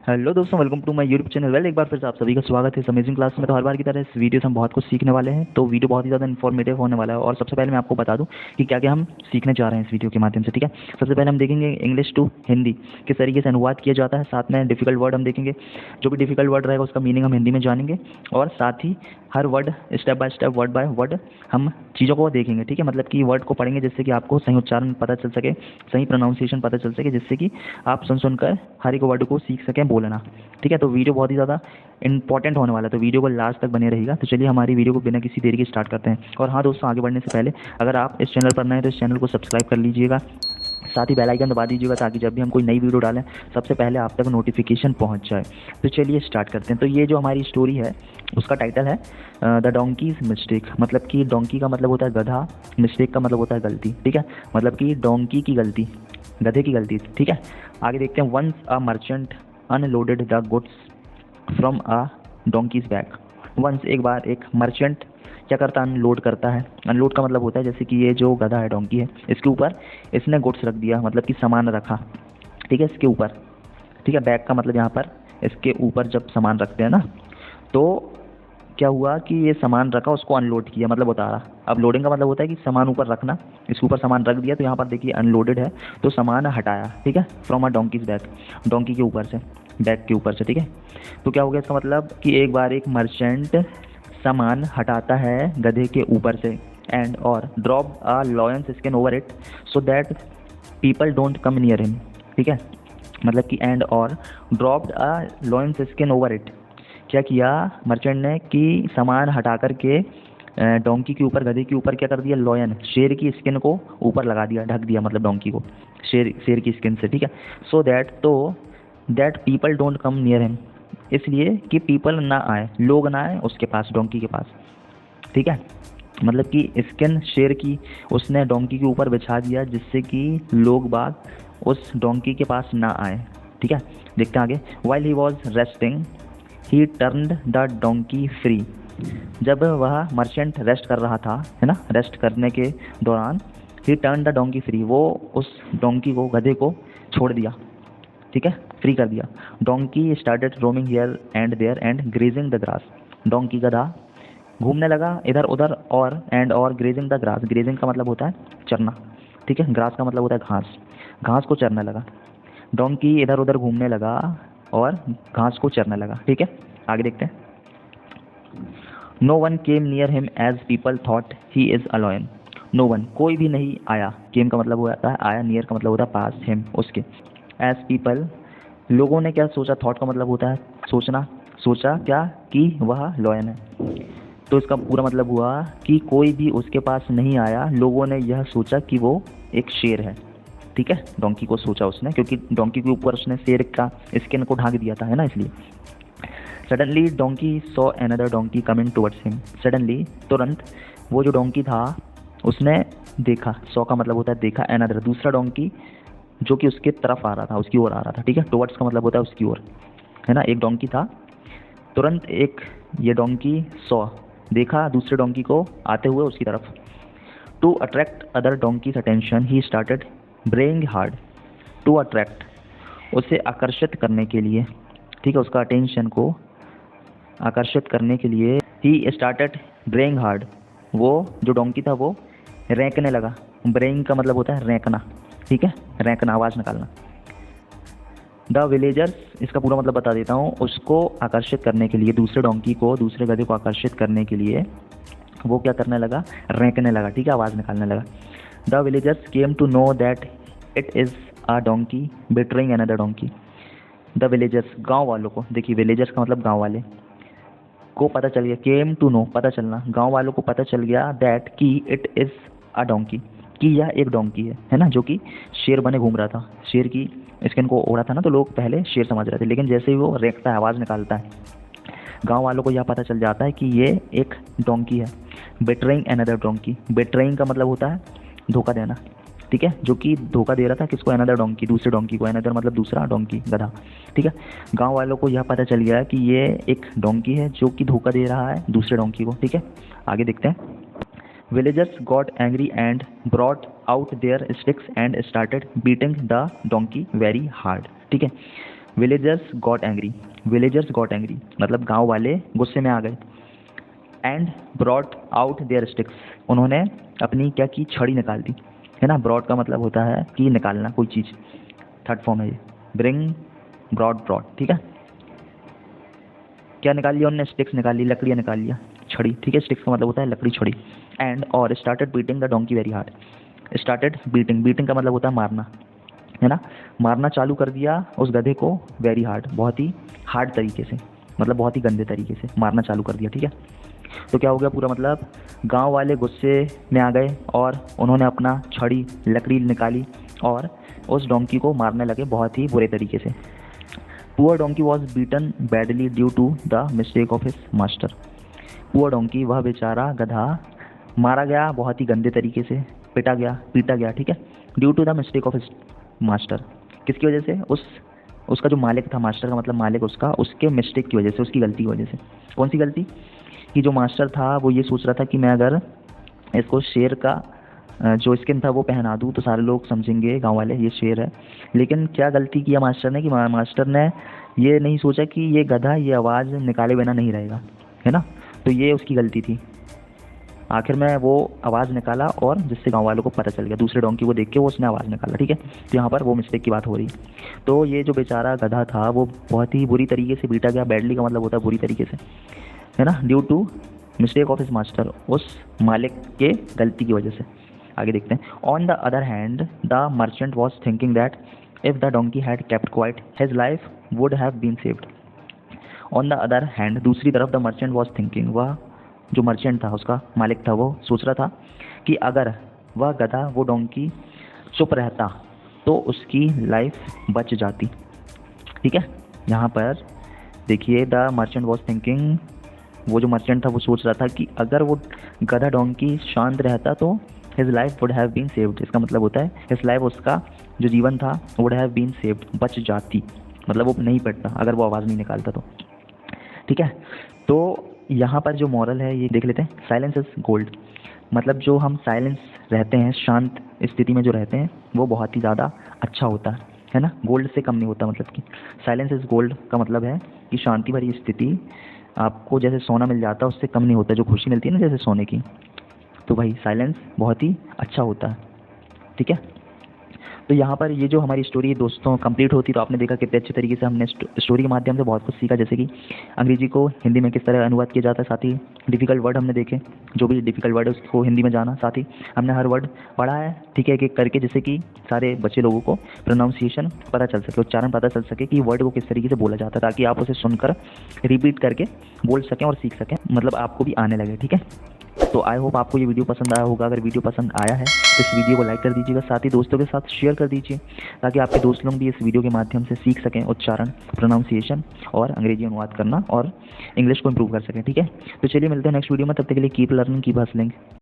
Hello दोस्तों, welcome to my YouTube channel. एक बार फिर से आप सभी का स्वागत है इस अमेजिंग क्लास में। तो हर बार की तरह इस वीडियो से हम बहुत कुछ सीखने वाले हैं। तो वीडियो बहुत ही ज़्यादा इन्फॉर्मेटिव होने वाला है। और सबसे पहले मैं आपको बता दूं कि क्या क्या हम सीखने जा रहे हैं इस वीडियो के माध्यम से। ठीक है, सबसे पहले हम देखेंगे इंग्लिश टू हिंदी किस तरीके से अनुवाद किया जाता है। साथ में डिफिकल्ट वर्ड हम देखेंगे, जो भी डिफिकल्ट वर्ड रहेगा उसका मीनिंग हम हिंदी में जानेंगे। और साथ ही हर word step by step, word by word हम चीज़ों को देखेंगे। ठीक है, मतलब कि वर्ड को पढ़ेंगे जिससे कि आपको सही उच्चारण पता चल सके, सही प्रोनाउंसिएशन पता चल सके, जिससे कि आप सुन सुनकर हर एक वर्ड को सीख सकें बोलना। ठीक है, तो वीडियो बहुत ही ज़्यादा इंपॉर्टेंट होने वाला है, तो वीडियो को लास्ट तक बने रहेगा। तो चलिए हमारी वीडियो को बिना किसी देरी के स्टार्ट करते हैं। और हाँ दोस्तों, आगे बढ़ने से पहले अगर आप इस चैनल पर नए हैं तो इस चैनल को सब्सक्राइब कर लीजिएगा, साथ ही बेल आइकन दबा दीजिएगा ताकि जब भी हम कोई नई वीडियो डालें सबसे पहले आप तक नोटिफिकेशन पहुंच जाए। तो चलिए स्टार्ट करते हैं। तो ये जो हमारी स्टोरी है उसका टाइटल है द डोंकीज मिस्टेक। मतलब कि डोंकी का मतलब होता है गधा, मिस्टेक का मतलब होता है गलती। ठीक है, मतलब कि डोंकी की गलती, गधे की गलती। ठीक है, आगे देखते हैं। Once a merchant unloaded the goods from a donkey's bag. Once एक बार एक मर्चेंट क्या करता है, अनलोड करता है। अनलोड का मतलब होता है जैसे कि ये जो गधा है, डोंकी है, इसके ऊपर इसने गुड्स रख दिया, मतलब कि सामान रखा। ठीक है, इसके ऊपर। ठीक है, बैग का मतलब यहाँ पर इसके ऊपर जब सामान रखते हैं ना, तो क्या हुआ कि ये सामान रखा, उसको अनलोड किया, मतलब उतारा। अब लोडिंग का मतलब होता है कि सामान ऊपर रखना, इसके ऊपर सामान रख दिया। तो यहाँ पर देखिए अनलोडेड है, तो सामान हटाया। ठीक है, from a donkey's bag, donkey के ऊपर से, बैग के ऊपर से। ठीक है, तो क्या हो गया इसका मतलब कि एक बार एक मर्चेंट सामान हटाता है गधे के ऊपर से, एंड और drop a lions skin over it so that people don't come near him. ठीक है, मतलब कि एंड और dropped a lions skin over it. क्या किया मर्चेंट ने कि सामान हटा करके डोंकी के ऊपर, गधे के ऊपर क्या कर दिया, लॉयन, शेर की स्किन को ऊपर लगा दिया, ढक दिया, मतलब डोंकी को शेर की स्किन से। ठीक है, सो दैट, तो that people don't come near him, इसलिए कि पीपल ना आए, लोग ना आए उसके पास, डोंकी के पास। ठीक है, मतलब कि स्किन शेर की उसने डोंकी के ऊपर बिछा दिया जिससे कि लोग बाग उस डोंकी के पास ना आए। ठीक है, देखते हैं आगे। While he was resting he turned the donkey free. जब वह मर्चेंट रेस्ट कर रहा था, है ना, रेस्ट करने के दौरान, ही टर्न द डोंकी फ्री, वो उस डोंकी को, गधे को छोड़ दिया। ठीक है, फ्री कर दिया। Donkey started roaming here and there and grazing the grass. Donkey, गधा, घूमने लगा इधर उधर, और एंड और ग्रेजिंग द ग्रास। ग्रेजिंग का मतलब होता है चरना। ठीक है, ग्रास का मतलब होता है घास, घास को चरने लगा। डोंकी इधर उधर घूमने लगा और घास को चरने लगा। ठीक है, आगे देखते हैं। No one came near him as people thought he is a lion. No one, कोई भी नहीं आया। केम का मतलब होता है आया, नियर का मतलब होता है पास, हिम उसके। एज पीपल, लोगों ने क्या सोचा, थॉट का मतलब होता है सोचना, सोचा क्या कि वह लॉयन है। तो इसका पूरा मतलब हुआ कि कोई भी उसके पास नहीं आया, लोगों ने यह सोचा कि वो एक शेर है। ठीक है, डोंकी को सोचा उसने, क्योंकि डोंकी के ऊपर उसने शेर का स्किन को ढक दिया था, है ना, इसलिए। Suddenly donkey saw another donkey coming towards him. Suddenly, तुरंत, वो जो डोंकी था उसने देखा, सॉ का मतलब होता है देखा, अनदर, दूसरा डोंकी जो कि उसके तरफ आ रहा था, उसकी ओर आ रहा था। ठीक है, टुवर्ड्स का मतलब होता है उसकी ओर, है ना। एक डोंकी था, तुरंत एक ये डोंकी सॉ, देखा दूसरे डोंकी को आते हुए उसकी तरफ। To attract other donkeys attention he started braying hard. To attract, उसे आकर्षित करने के लिए। ठीक है, उसका अटेंशन को आकर्षित करने के लिए ही स्टार्टेड ब्रेइंग हार्ड, वो जो डोंकी था वो रैंकने लगा। ब्रेइंग का मतलब होता है रैंकना। ठीक है, रैंकना, आवाज़ निकालना। द विलेजर्स, इसका पूरा मतलब बता देता हूँ। उसको आकर्षित करने के लिए, दूसरे डोंकी को, दूसरे गधे को आकर्षित करने के लिए वो क्या करने लगा, रैंकने लगा। ठीक है, आवाज़ निकालने लगा। The villagers came to know that it is a donkey betraying another donkey. The villagers, गांव वालों को, देखिए विलेजर्स का मतलब गांव वाले, को पता चल गया, केम टू नो, पता चलना, गांव वालों को पता चल गया, दैट कि इट इज़ अ डोंकी, कि यह एक डोंकी है ना, जो कि शेर बने घूम रहा था, शेर की स्किन को ओढ़ा था ना, तो लोग पहले शेर समझ रहे थे, लेकिन जैसे ही वो रेंकता है, आवाज़ निकालता है, गांव वालों को यह पता चल जाता है कि ये एक डोंकी है। बेट्रेइंग अनदर डोंकी, बेट्रेइंग का मतलब होता है धोखा देना। ठीक है, जो कि धोखा दे रहा था किसको, अनदर डोंकी, दूसरे डोंकी को। अनदर मतलब दूसरा, डोंकी गधा। ठीक है, गांव वालों को यह पता चल गया कि ये एक डोंकी है जो कि धोखा दे रहा है दूसरे डोंकी को। ठीक है, आगे देखते हैं। Villagers got angry and brought out their sticks and started beating the donkey very hard. ठीक है, villagers got angry, villagers got angry मतलब गांव वाले गुस्से में आ गए। And brought out their sticks, उन्होंने अपनी क्या की, छड़ी निकाल दी, है ना। ब्रॉड का मतलब होता है कि निकालना कोई चीज़, थर्ड फॉर्म है ये, ब्रिंग, ब्रॉड, ब्रॉड, ठीक है। क्या निकाल लिया उन्होंने, स्टिक्स निकाल ली, लकड़ियाँ निकाल लिया, छड़ी, ठीक है। स्टिक्स का मतलब होता है लकड़ी, छड़ी। एंड और started beating the donkey very hard, started beating, beating का मतलब होता है मारना, है ना। मारना चालू कर दिया उस गधे को, वेरी हार्ड, बहुत ही हार्ड तरीके से, मतलब बहुत ही गंदे तरीके से मारना चालू कर दिया, ठीक है। तो क्या हो गया पूरा, मतलब गांव वाले गुस्से में आ गए और उन्होंने अपना छड़ी, लकड़ी निकाली और उस डोंकी को मारने लगे बहुत ही बुरे तरीके से। Poor donkey was beaten badly due to the mistake of his master, poor donkey, वह बेचारा गधा मारा गया बहुत ही गंदे तरीके से, पीटा गया, ठीक है। Due to the mistake of his master, किसकी वजह से, उसका जो मालिक था, मास्टर का मतलब मालिक उसका, उसके मिस्टेक की वजह से, उसकी गलती की वजह से। कौन सी गलती, कि जो मास्टर था वो ये सोच रहा था कि मैं अगर इसको शेर का जो स्किन था वो पहना दूँ तो सारे लोग समझेंगे, गांव वाले, ये शेर है। लेकिन क्या गलती किया मास्टर ने, कि मास्टर ने ये नहीं सोचा कि ये गधा ये आवाज़ निकाले बिना नहीं रहेगा, है ना। तो ये उसकी गलती थी। आखिर में वो आवाज़ निकाला और जिससे गांव वालों को पता चल गया, दूसरे डोंकी को देख के वो उसने आवाज़ निकाला, ठीक है। तो यहाँ पर वो मिस्टेक की बात हो रही। तो ये जो बेचारा गधा था वो बहुत ही बुरी तरीके से पीटा गया, बैडली का मतलब होता है बुरी तरीके से, है ना, due to mistake of his master, उस मालिक के गलती की वजह से। आगे देखते हैं। On the other hand the merchant was thinking that if the donkey had kept quiet his life would have been saved. On the other hand, दूसरी तरफ, द मर्चेंट वॉज थिंकिंग, वह जो मर्चेंट था, उसका मालिक था, वो सोच रहा था कि अगर वह गधा, वो डोंकी चुप रहता तो उसकी लाइफ बच जाती, ठीक है। यहाँ पर देखिए, द मर्चेंट वॉज थिंकिंग, वो जो मर्चेंट था वो सोच रहा था कि अगर वो गधा डोंकी शांत रहता तो his life would have been saved, इसका मतलब होता है हिज लाइफ, उसका जो जीवन था, वुड हैव बीन सेव्ड, बच जाती, मतलब वो नहीं पड़ता अगर वो आवाज़ नहीं निकालता तो, ठीक है। तो यहाँ पर जो मॉरल है ये देख लेते हैं। साइलेंस इज गोल्ड, मतलब जो हम साइलेंस रहते हैं, शांत स्थिति में जो रहते हैं, वो बहुत ही ज़्यादा अच्छा होता है ना, गोल्ड से कम नहीं होता। मतलब कि साइलेंस इज गोल्ड का मतलब है कि शांति भरी स्थिति आपको जैसे सोना मिल जाता है उससे कम नहीं होता, जो खुशी मिलती है ना जैसे सोने की, तो भाई साइलेंस बहुत ही अच्छा होता है, ठीक है। तो यहाँ पर ये जो हमारी स्टोरी दोस्तों कंप्लीट होती, तो आपने देखा कितने अच्छे तरीके से हमने स्टोरी के माध्यम से बहुत कुछ सीखा, जैसे कि अंग्रेजी को हिंदी में किस तरह अनुवाद किया जाता है, साथ ही डिफ़िकल्ट वर्ड हमने देखे, जो भी डिफ़िकल्ट वर्ड है उसको हिंदी में जाना, साथ ही हमने हर वर्ड पढ़ा है, ठीक है, एक एक करके, जिससे कि सारे बच्चे लोगों को प्रोनाउंसिएशन पता चल सके, उच्चारण पता चल सके कि वर्ड को किस तरीके से बोला जाता है, ताकि आप उसे सुनकर रिपीट करके बोल सकें और सीख सकें, मतलब आपको भी आने लगे, ठीक है। तो आई होप आपको ये वीडियो पसंद आया होगा। अगर वीडियो पसंद आया है तो इस वीडियो को लाइक कर दीजिएगा, साथ ही दोस्तों के साथ शेयर कर दीजिए, ताकि आपके दोस्त लोग भी इस वीडियो के माध्यम से सीख सकें उच्चारण, प्रोनाउंसिएशन और अंग्रेजी अनुवाद करना और इंग्लिश को इंप्रूव कर सकें, ठीक है। तो चलिए मिलते हैं नेक्स्ट वीडियो में, तब तक के लिए कीप लर्निंग, कीप हसलिंग।